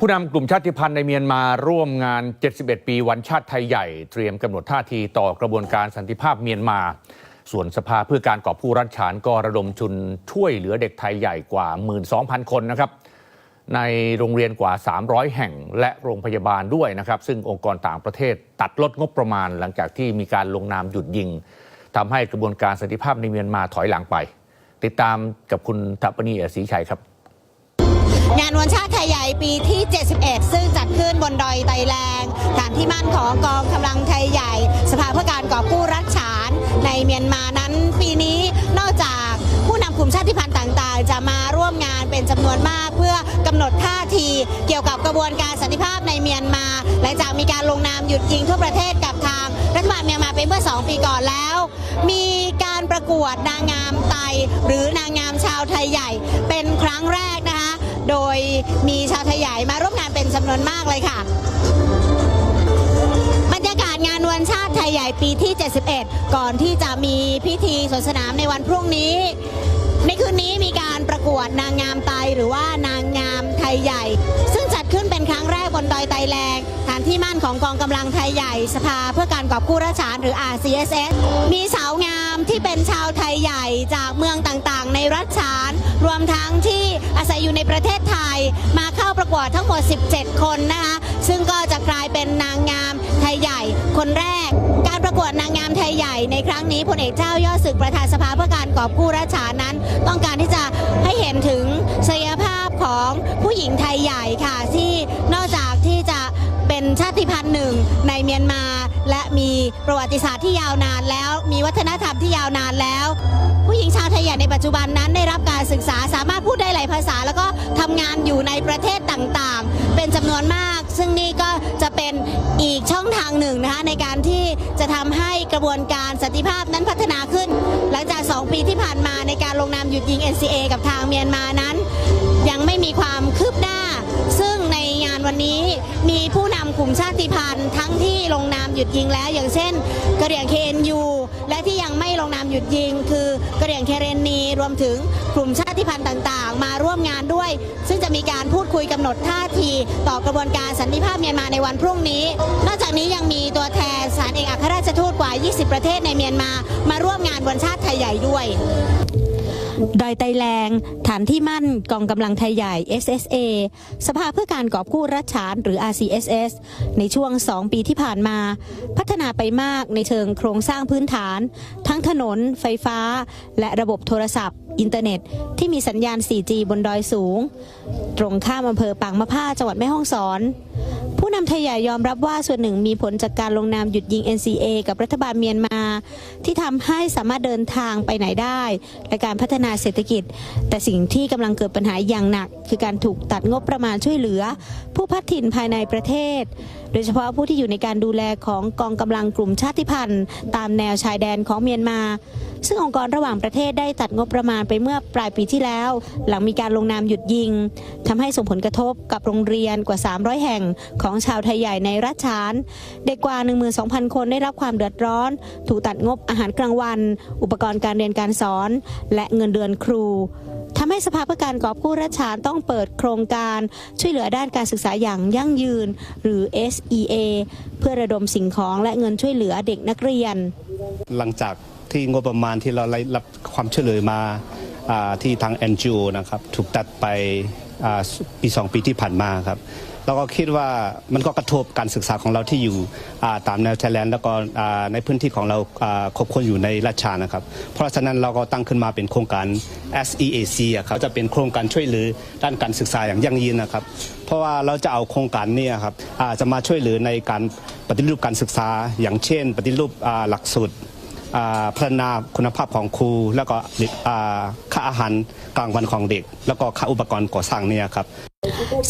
ผู้นำกลุ่มชาติพันธุ์ในเมียนมาร่วมงาน 71 ปีวันชาติไทยใหญ่เตรียมกำหนดท่าทีต่อกระบวนการสันติภาพเมียนมาส่วนสภาเพื่อการกอบกู้รัฐฉานก็ระดมทุนช่วยเหลือเด็กไทยใหญ่กว่า 12,000 คนนะครับในโรงเรียนกว่า 300 แห่งและโรงพยาบาลด้วยนะครับซึ่งองค์กรต่างประเทศตัดลดงบประมาณหลังจากที่มีการลงนามหยุดยิงทำให้กระบวนการสันติภาพในเมียนมาถอยหลังไปติดตามกับคุณทัปนีศรีชัยครับงานวันชาติไทยใหญ่ปีที่ 71 ซึ่งจัดขึ้นบนดอยไตแลงฐานที่มั่นของกองกำลังไทยใหญ่สภาเพื่อการกอบกู้รัฐฉานในเมียนมานั้นปีนี้นอกจากผู้นำกลุ่มชาติพันธุ์ต่างๆจะมาร่วมงานเป็นจำนวนมากเพื่อกำหนดท่าทีเกี่ยวกับกระบวนการสันติภาพในเมียนมาหลังจากมีการลงนามหยุดยิงทั่วประเทศกับทางรัฐบาลเมียนมาไปเมื่อ2 ปีก่อนแล้วมีการประกวดนางงามไตหรือนางงามชาวไทยใหญ่เป็นครั้งแรกนะคะโดยมีชาวไทยใหญ่มาร่วมงานเป็นจำนวนมากเลยค่ะบรรยากาศงานวันชาติไทยใหญ่ปีที่ 71 ก่อนที่จะมีพิธีสวนสนามในวันพรุ่งนี้ในคืนนี้มีการประกวดนางงามไตหรือว่านางงามไทยใหญ่ซึ่งจัดขึ้นเป็นครั้งแรกบนดอยไตแลงฐานที่มั่นของกองกำลังไทยใหญ่สภาเพื่อการกอบกู้ราชฉานหรือ RCSS มีสาวงามที่เป็นชาวไทยใหญ่จากเมืองต่างๆในรัฐฉานรวมทั้งที่อาศัยอยู่ในประเทศไทยมาเข้าประกวดทั้งหมด17 คนนะคะซึ่งก็จะกลายเป็นนางงามไทยใหญ่คนแรกการประกวดนางงามไทยใหญ่ในครั้งนี้พลเอกเจ้ายอดศึกประธานสภาเพื่อการกอบกู้ราชฉานนั้นต้องการที่จะให้เห็นถึงศักยภาพของผู้หญิงไทยใหญ่ค่ะที่นอกจากที่จะเป็นชาติพันธุ์หนึ่งในเมียนมาและมีประวัติศาสตร์ที่ยาวนานแล้วมีวัฒนธรรมที่ยาวนานแล้วผู้หญิงชาวไทยใหญ่ในปัจจุบันนั้นได้รับการศึกษาสามารถพูดได้หลายภาษาแล้วก็ทำงานอยู่ในประเทศต่างๆเป็นจำนวนมากซึ่งนี่ก็จะเป็นอีกช่องทางหนึ่งนะคะในการที่จะทำให้กระบวนการสันติภาพนั้นพัฒนาขึ้นหลังจาก2 ปีที่ผ่านมาในการลงนามหยุดยิง NCA กับทางเมียนมานั้นยังไม่มีความคืบหน้าซึ่งในงานวันนี้มีผู้นำกลุ่มชาติพันธุ์ทั้งที่ลงนามหยุดยิงแล้วอย่างเช่นกะเหรี่ยง KNU และที่ยังไม่ลงนามหยุดยิงคือกะเหรี่ยงเคเรนีรวมถึงกลุ่มชาติพันธุ์ต่างๆมาร่วมงานด้วยซึ่งจะมีการพูดคุยกำหนดท่าทีต่อกระบวนการสันติภาพเมียนมาในวันพรุ่งนี้นอกจากนี้ยังมีตัวแทนศาลเอกอัครราชทูตกว่า 20 ประเทศในเมียนมาร่วมงานวันชาติไทยใหญ่ด้วยดอยไตแลงฐานที่มั่นกองกำลังไทยใหญ่ SSA สภาเพื่อการกอบกู้รัฐฉานหรือ RCSS ในช่วง2 ปีที่ผ่านมาพัฒนาไปมากในเชิงโครงสร้างพื้นฐานทั้งถนนไฟฟ้าและระบบโทรศัพท์อินเทอร์เน็ตที่มีสัญญาณ 4G บนดอยสูงตรงข้ามอำเภอปางมะผ้าจังหวัดแม่ฮ่องสอนผู้นำไทยใหญ่ยอมรับว่าส่วนหนึ่งมีผลจากการลงนามหยุดยิง NCA กับรัฐบาลเมียนมาที่ทำให้สามารถเดินทางไปไหนได้และการพัฒนาเศรษฐกิจแต่สิ่งที่กำลังเกิดปัญหาอย่างหนักคือการถูกตัดงบประมาณช่วยเหลือผู้พัดถิ่นภายในประเทศโดยเฉพาะผู้ที่อยู่ในการดูแลของกองกำลังกลุ่มชาติพันธุ์ตามแนวชายแดนของเมียนมาซึ่งองค์กรระหว่างประเทศได้ตัดงบประมาณไปเมื่อปลายปีที่แล้วหลังมีการลงนามหยุดยิงทำให้ส่งผลกระทบกับโรงเรียนกว่า300แห่งของชาวไทยใหญ่ในรัฐฉานเด็กกว่า 12,000 คนได้รับความเดือดร้อนถูกตัดงบอาหารกลางวันอุปกรณ์การเรียนการสอนและเงินเดือนครูทำให้สภาเพื่อการกอบกู้รัฐฉานต้องเปิดโครงการช่วยเหลือด้านการศึกษาอย่างยั่งยืนหรือ SEA เพื่อระดมสิ่งของและเงินช่วยเหลือเด็กนักเรียนหลังจากที่งบประมาณที่เราได้รับความช่วยเหลือมาที่ทาง NGO นะครับถูกตัดไปปี 2 ปีที่ผ่านมาครับเราก็คิดว่ามันก็กระทบการศึกษาของเราที่อยู่ตามแนวชายแดนแล้วก็ในพื้นที่ของเราครบคนอยู่ในรัฐฉานนะครับเพราะฉะนั้นเราก็ตั้งขึ้นมาเป็นโครงการ SEAC ครับจะเป็นโครงการช่วยเหลือด้านการศึกษาอย่างยั่งยืนนะครับเพราะว่าเราจะเอาโครงการนี้ครับจะมาช่วยเหลือในการปฏิรูปการศึกษาอย่างเช่นปฏิรูปหลักสูตรพัฒนาคุณภาพของครูแล้วก็ค่าอาหารกลางวันของเด็กแล้วก็ค่าอุปกรณ์ก่อสร้างเนี่ยครับ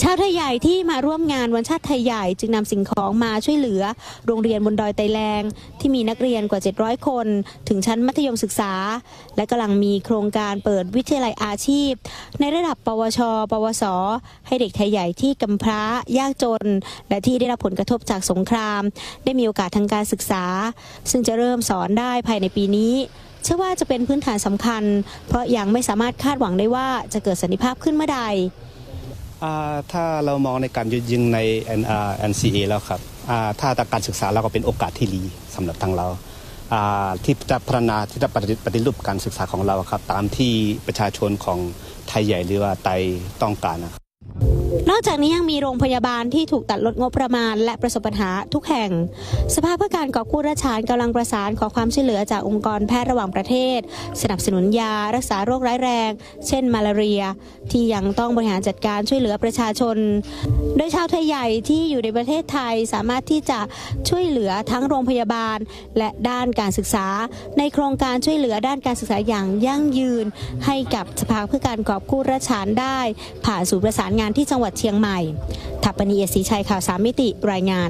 ชาวไทยใหญ่ที่มาร่วมงานวันชาติไทยใหญ่จึงนำสิ่งของมาช่วยเหลือโรงเรียนบนดอยไตแลงที่มีนักเรียนกว่า700คนถึงชั้นมัธยมศึกษาและกำลังมีโครงการเปิดวิทยาลัยอาชีพในระดับปวชปวสให้เด็กไทยใหญ่ที่กำพร้ายากจนและที่ได้รับผลกระทบจากสงครามได้มีโอกาสทางการศึกษาซึ่งจะเริ่มสอนได้ภายในปีนี้เชื่อว่าจะเป็นพื้นฐานสำคัญเพราะยังไม่สามารถคาดหวังได้ว่าจะเกิดสันติภาพขึ้นเมื่อใด ถ้าเรามองในการยุดยิงใน NCA แล้วครับถ้าการศึกษาเราก็เป็นโอกาสที่ดีสำหรับทางเราที่จะพัฒนาที่จะปฏิรูปการศึกษาของเราครับตามที่ประชาชนของไทยใหญ่หรือว่าไทยต้องการนะครับ นอกจากนี้ยังมีโรงพยาบาลที่ถูกตัดลดงบประมาณและประสบปัญหาทุกแห่งสภาเพื่อการกอบกู้ราชการกำลังประสานขอความช่วยเหลือจากองค์กรแพทย์ระหว่างประเทศสนับสนุนยารักษาโรคร้ายแรงเช่นมาลาเรียที่ยังต้องบริหารจัดการช่วยเหลือประชาชนโดยชาวไทยใหญ่ที่อยู่ในประเทศไทยสามารถที่จะช่วยเหลือทั้งโรงพยาบาลและด้านการศึกษาในโครงการช่วยเหลือด้านการศึกษาอย่างยั่งยืนให้กับสภาเพื่อการกอบกู้ราชการได้ผ่านศูนย์ประสานงานที่จังหวัดเชียงใหม่ทัปปณี เอศรีชัยข่าว3 มิติรายงาน